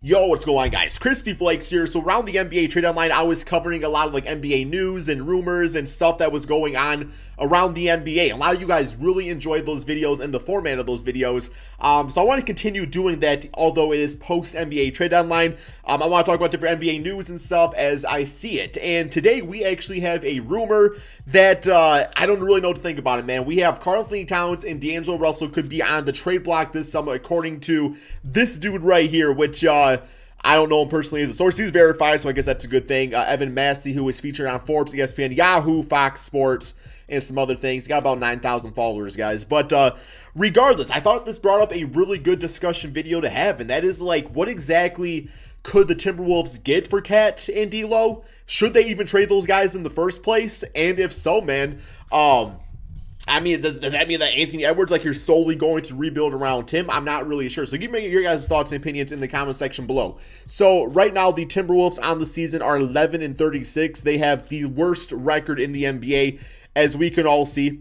Yo, what's going on, guys? KrispyFlakes here. So around the NBA trade deadline, I was covering a lot of like NBA news and rumors and stuff that was going on around the NBA. A lot of you guys really enjoyed those videos and the format of those videos. So I want to continue doing that, although it is post-NBA trade deadline. I want to talk about different NBA news and stuff as I see it. And today we actually have a rumor that I don't really know what to think about it, man. We have Karl Towns and D'Angelo Russell could be on the trade block this summer, according to this dude right here, which I don't know him personally as a source. He's verified, so I guess that's a good thing. Evan Massey, who is featured on Forbes, ESPN, Yahoo, Fox Sports, and some other things. He's got about 9,000 followers, guys. But regardless, I thought this brought up a really good discussion video to have, and that is like, what exactly could the Timberwolves get for Cat and D'Lo? Should they even trade those guys in the first place? And if so, man, I mean, does that mean that Anthony Edwards, like, you're solely going to rebuild around him? I'm not really sure. So give me your guys' thoughts and opinions in the comment section below. So right now, the Timberwolves on the season are 11-36. They have the worst record in the NBA, as we can all see.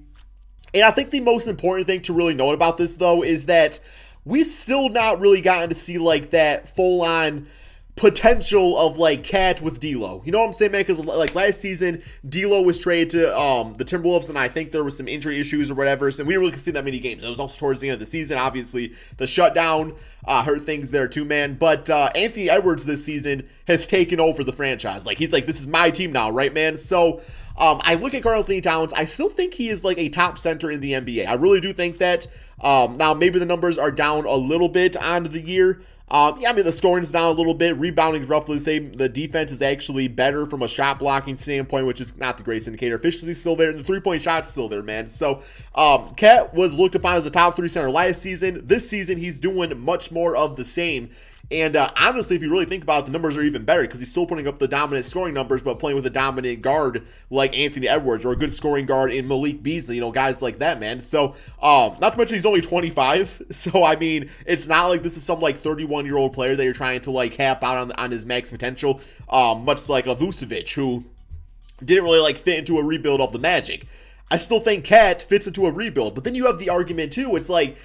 And I think the most important thing to really know about this, though, is that we still not really gotten to see, like, that full-on potential of like Cat with D'Lo. You know what I'm saying, man? Because like last season, D'Lo was traded to the Timberwolves, and I think there was some injury issues or whatever, so we didn't really see that many games. It was also towards the end of the season. Obviously, the shutdown hurt things there too, man. But Anthony Edwards this season has taken over the franchise. Like, he's like, this is my team now, right, man? So I look at Karl Towns. I still think he is like a top center in the NBA. I really do think that. Now, maybe the numbers are down a little bit on the year. Yeah, I mean, the scoring's down a little bit. Rebounding is roughly the same. The defense is actually better from a shot blocking standpoint, which is not the greatest indicator. Efficiency's still there, and the three-point shot's still there, man. So, Cat was looked upon as a top 3 center last season. This season, he's doing much more of the same. And honestly, if you really think about it, the numbers are even better because he's still putting up the dominant scoring numbers, but playing with a dominant guard like Anthony Edwards or a good scoring guard in Malik Beasley, you know, guys like that, man. So, not to mention he's only 25. So, I mean, it's not like this is some like 31-year-old player that you're trying to like cap out on his max potential, much like a Vucevic, who didn't really like fit into a rebuild of the Magic. I still think Cat fits into a rebuild, but then you have the argument too. It's like,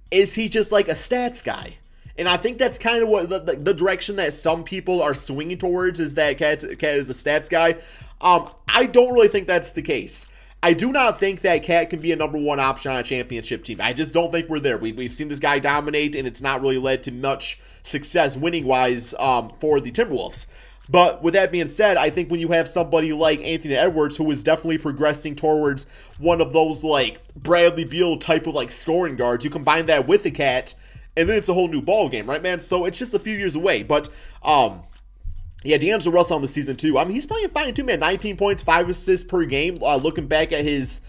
is he just like a stats guy? And I think that's kind of what the direction that some people are swinging towards, is that Cat is a stats guy. I don't really think that's the case. I do not think that Cat can be a #1 option on a championship team. I just don't think we're there. We've seen this guy dominate, and it's not really led to much success winning-wise for the Timberwolves. But with that being said, I think when you have somebody like Anthony Edwards, who is definitely progressing towards one of those like Bradley Beal type of like scoring guards, you combine that with the Cat, and then it's a whole new ball game, right, man? So it's just a few years away. But, yeah, D'Angelo Russell on the season, too. I mean, he's playing fine, too, man. 19 points, 5 assists per game. Looking back at his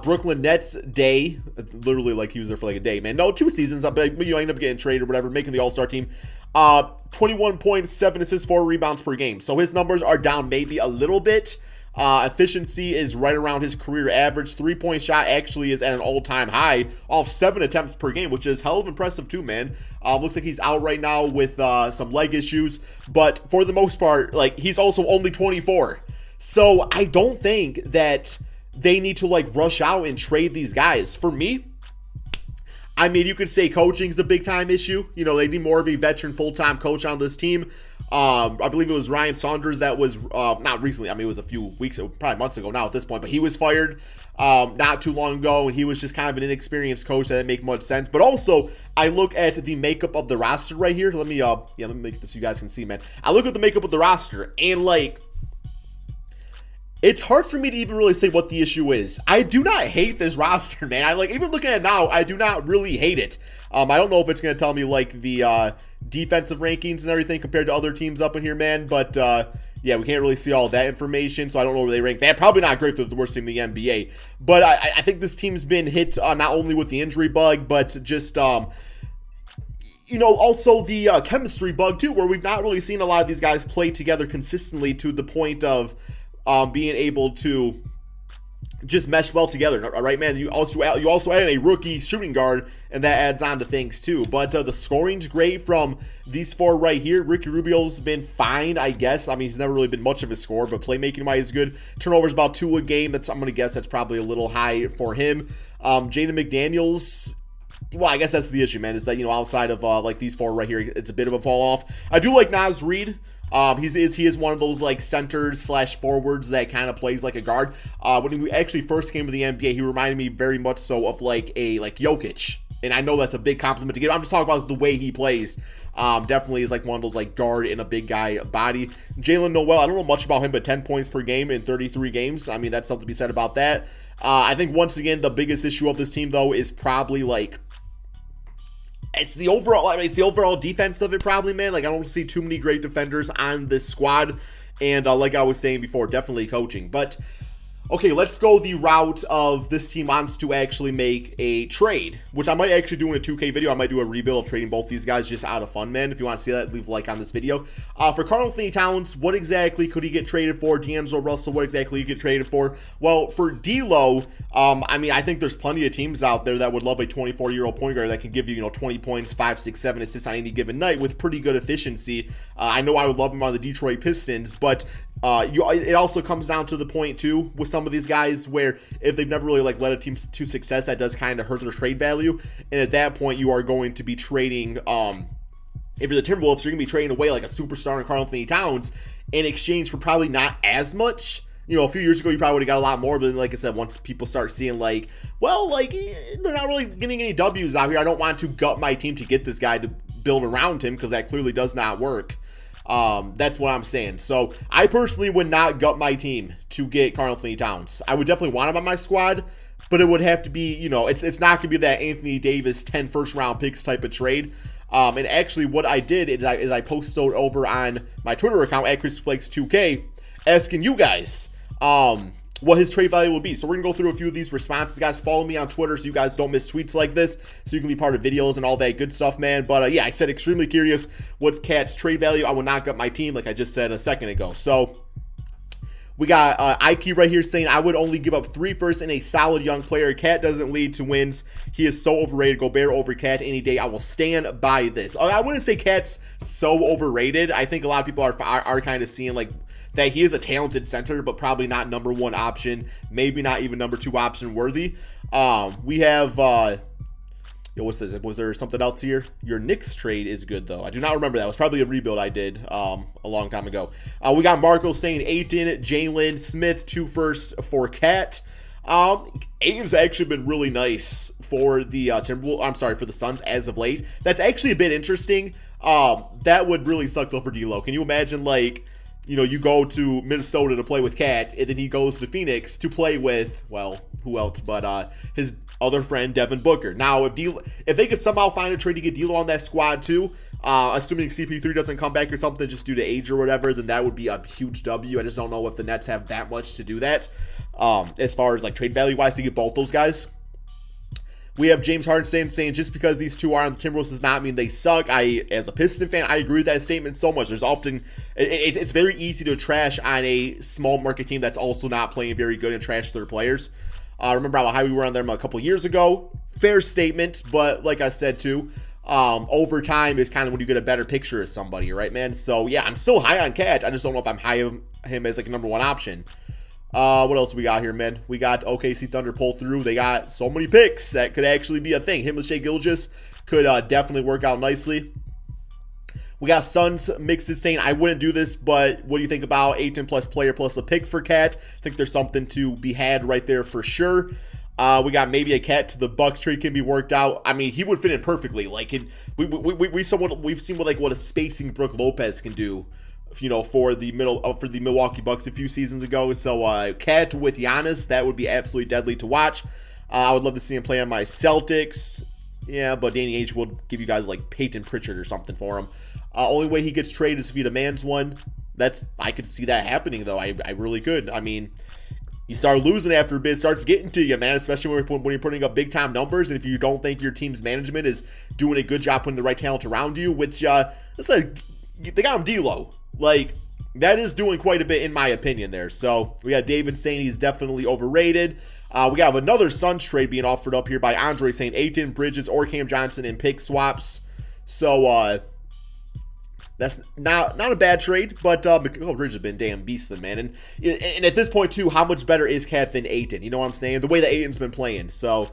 Brooklyn Nets day, literally like he was there for like a day, man. No, 2 seasons. You end up getting traded or whatever, making the All-Star team. 21 points, 7 assists, 4 rebounds per game. So his numbers are down maybe a little bit. Efficiency is right around his career average. 3-point shot actually is at an all-time high off 7 attempts per game, which is hell of impressive too, man. Looks like he's out right now with some leg issues, but for the most part, like, he's also only 24. So I don't think that they need to like rush out and trade these guys. For me, I mean, you could say coaching's the big time issue. You know, they need more of a veteran full-time coach on this team. I believe it was Ryan Saunders that was, not recently, I mean, it was a few weeks, probably months ago now at this point, but he was fired not too long ago, and he was just kind of an inexperienced coach that didn't make much sense. But also, I look at the makeup of the roster right here. Let me make this so you guys can see, man. I look at the makeup of the roster, and like, it's hard for me to even really say what the issue is. I do not hate this roster, man. I like, even looking at it now, I do not really hate it. I don't know if it's going to tell me like the defensive rankings and everything compared to other teams up in here, man. But yeah, we can't really see all that information, so I don't know where they rank. They're probably not great. They're the worst team in the NBA. But I think this team's been hit not only with the injury bug, but just you know, also the chemistry bug too, where we've not really seen a lot of these guys play together consistently to the point of being able to just mesh well together, right, man? You also added a rookie shooting guard, and that adds on to things too. But the scoring's great from these 4 right here. Ricky Rubio's been fine, I guess. I mean, he's never really been much of a scorer, but playmaking-wise is good. Turnovers about 2 a game. I'm gonna guess that's probably a little high for him. Jaden McDaniels well, I guess that's the issue, man, is that, you know, outside of like these four right here, it's a bit of a fall off. I do like Naz Reid. He is one of those like centers slash forwards that kind of plays like a guard. When he actually first came to the NBA, he reminded me very much so of like Jokic. And I know that's a big compliment to give. I'm just talking about the way he plays. Definitely is like one of those like guard in a big guy body. Jalen Noel, I don't know much about him, but 10 points per game in 33 games. I mean, that's something to be said about that. I think once again, the biggest issue of this team though is probably like, it's the overall defense of it probably, man. Like, I don't see too many great defenders on this squad. And like I was saying before, definitely coaching. But okay, let's go the route of this team wants to actually make a trade, which I might actually do in a 2K video. I might do a rebuild of trading both these guys just out of fun, man. If you want to see that, leave a like on this video. For Karl Towns, what exactly could he get traded for? D'Angelo Russell, what exactly he get traded for? Well, for D'Lo, I mean, I think there's plenty of teams out there that would love a 24-year-old point guard that can give you, you know, 20 points, 5, 6, 7 assists on any given night with pretty good efficiency. I know I would love him on the Detroit Pistons, but it also comes down to the point too with some of these guys where if they've never really like led a team to success, that does kind of hurt their trade value. And at that point, you are going to be trading. If you're the Timberwolves, you're gonna be trading away like a superstar in Karl Towns in exchange for probably not as much. You know, a few years ago, you probably would have got a lot more. But then, like I said, once people start seeing like, well, like they're not really getting any W's out here. I don't want to gut my team to get this guy to build around him because that clearly does not work. That's what I'm saying. So I personally would not gut my team to get Karl Towns. I would definitely want him on my squad, but it would have to be, you know, it's not going to be that Anthony Davis 10 first-round picks type of trade. And actually what I did is I posted over on my Twitter account at KrispyFlakes2K asking you guys what his trade value will be. So we're going to go through a few of these responses. Guys, follow me on Twitter so you guys don't miss tweets like this, so you can be part of videos and all that good stuff, man. But yeah, I said extremely curious what's Cat's trade value. I will not gut my team like I just said a second ago. So we got Ike right here saying, I would only give up 3 firsts in a solid young player. Cat doesn't lead to wins. He is so overrated. Gobert over Cat any day. I will stand by this. I wouldn't say Cat's so overrated. I think a lot of people are kind of seeing like that he is a talented center, but probably not #1 option. Maybe not even #2 option worthy. We have what's this? Was there something else here? Your Knicks trade is good, though. I do not remember that. It was probably a rebuild I did a long time ago. We got Marco saying Ayton, Jalen, Smith, 2 firsts for Cat. Ayton's actually been really nice for the Timberwolves. I'm sorry, for the Suns as of late. That's actually a bit interesting. That would really suck though for D'Lo. Can you imagine, like, you know, you go to Minnesota to play with Cat, and then he goes to Phoenix to play with, well, who else but his other friend Devin Booker. Now, if they could somehow find a trade to get D'Lo on that squad too, assuming CP3 doesn't come back or something just due to age or whatever, then that would be a huge W. I just don't know if the Nets have that much to do that as far as like trade value wise to get both those guys. We have James Harden saying just because these two are on the Timberwolves does not mean they suck. As a Piston fan, I agree with that statement so much. There's often, it's very easy to trash on a small market team that's also not playing very good and trash their players. Remember how high we were on them a couple years ago. Fair statement, but like I said too, over time is kind of when you get a better picture of somebody, right, man? So yeah, I'm still high on Cat. I just don't know if I'm high on him as like a #1 option. What else we got here, man? We got OKC Thunder pull through. They got so many picks that could actually be a thing. Him with Shai Gilgeous could definitely work out nicely. We got Suns mixes saying, I wouldn't do this, but what do you think about 18 plus player plus a pick for Cat? I think there's something to be had right there for sure. We got maybe a Cat to the Bucks trade can be worked out. I mean, he would fit in perfectly. Like, we've seen what a spacing Brook Lopez can do, you know, for the Milwaukee Bucks a few seasons ago. So Cat with Giannis, that would be absolutely deadly to watch. I would love to see him play on my Celtics. Yeah, but Danny Ainge will give you guys like Peyton Pritchard or something for him. Only way he gets traded is if he demands one. I could see that happening though. I really could. I mean, you start losing after a bit, it starts getting to you, man, especially when you're putting up big time numbers, and if you don't think your team's management is doing a good job putting the right talent around you, which let's say they got him D'Lo. Like, that is doing quite a bit in my opinion there. So we got David saying he's definitely overrated. We got another Suns trade being offered up here by Andre saying Ayton, Bridges, or Cam Johnson in pick swaps. So that's not a bad trade, but Bridges has been damn beastly, man. And at this point too, how much better is Cat than Ayton? You know what I'm saying? The way that Ayton's been playing. So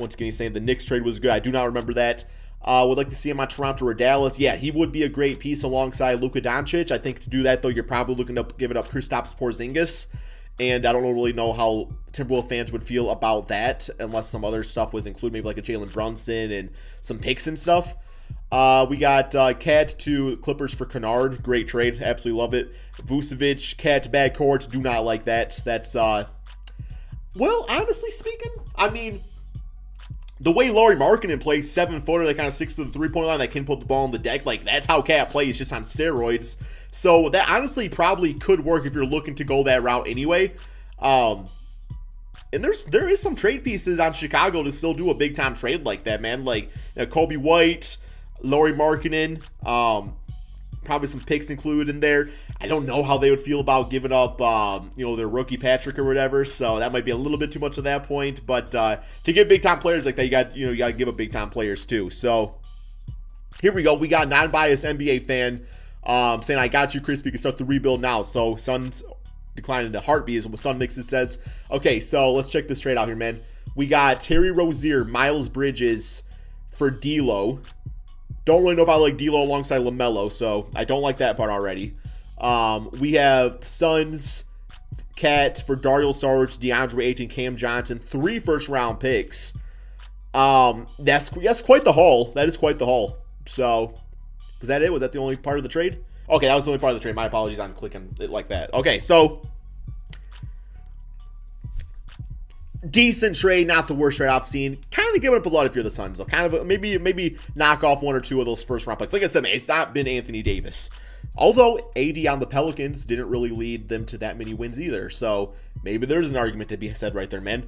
Once again, he's saying the Knicks trade was good. I do not remember that. Would like to see him on Toronto or Dallas. Yeah, he would be a great piece alongside Luka Doncic. I think to do that, though, you're probably looking at giving up Kristaps Porzingis. And I don't really know how Timberwolves fans would feel about that unless some other stuff was included, maybe like a Jalen Brunson and some picks and stuff. We got Cat to Clippers for Kennard. Great trade. Absolutely love it. Vucevic, Cat, backcourt. Do not like that. That's, well, honestly speaking, I mean, the way Lauri Markkanen plays 7-footer that kind of sticks to the three-point line that can put the ball on the deck, like that's how Cat plays, just on steroids. So that honestly probably could work if you're looking to go that route anyway. And there is some trade pieces on Chicago to still do a big-time trade like that, man. Like Kobe White, Lauri Markkanen, probably some picks included in there. I don't know how they would feel about giving up, their rookie Patrick or whatever. So that might be a little bit too much at that point. But to get big time players like that, you got to give up big time players too. So here we go. We got a non-biased NBA fan saying, "I got you, Chris. We can start the rebuild now." So Suns declining to heartbeat is what Sun Mixes says. Okay, so let's check this trade out here, man. We got Terry Rozier, Miles Bridges for D'Lo. Don't really know if I like D'Lo alongside LaMelo, so I don't like that part already. We have Suns, Cat for Dario Saric, DeAndre Ayton, Cam Johnson, 3 first-round picks. That's quite the haul. That is quite the haul. So, was that it? Was that the only part of the trade? Okay, that was the only part of the trade. My apologies on clicking it like that. Okay, so decent trade, not the worst trade I've seen. Kind of giving up a lot if you're the Suns, though. Kind of maybe knock off 1 or 2 of those first-round picks. Like I said, man, it's not been Anthony Davis. Although AD on the Pelicans didn't really lead them to that many wins either. So maybe there's an argument to be said right there, man.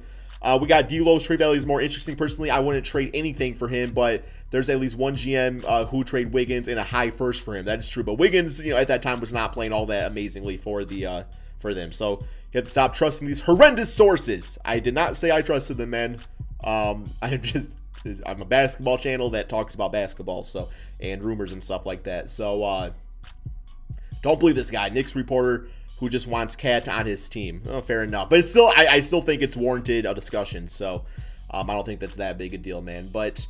We got D'Lo's trade value is more interesting. Personally, I wouldn't trade anything for him, but there's at least one GM who trade Wiggins and a high first for him. That is true. But Wiggins, at that time was not playing all that amazingly for them. So you have to stop trusting these horrendous sources. I did not say I trusted them, man. I'm a basketball channel that talks about basketball, and rumors and stuff like that. So don't believe this guy, Knicks reporter, who just wants Cat on his team. Oh, fair enough. But it's still, I still think it's warranted a discussion. So I don't think that's that big a deal, man. But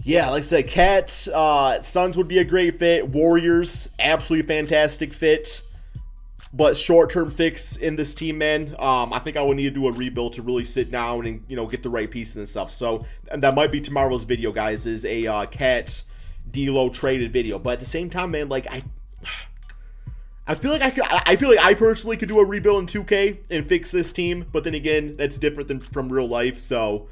yeah, like I said, Cat, Suns would be a great fit. Warriors, absolutely fantastic fit. But short-term fix in this team, man, I think I would need to do a rebuild to really sit down and, get the right pieces and stuff. So and that might be tomorrow's video, guys, is a Cat D'Lo traded video. But at the same time, man, like I feel like I personally could do a rebuild in 2K and fix this team, but then again, that's different than from real life, so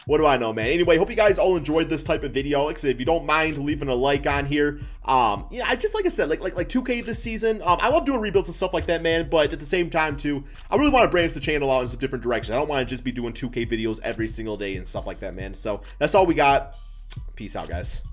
what do I know, man? Anyway, hope you guys all enjoyed this type of video. Like I said, if you don't mind leaving a like on here, I just, like I said, like 2K this season, I love doing rebuilds and stuff like that, man, but at the same time, too, I really want to branch the channel out in some different directions. I don't want to just be doing 2K videos every single day and stuff like that, man, so that's all we got. Peace out, guys.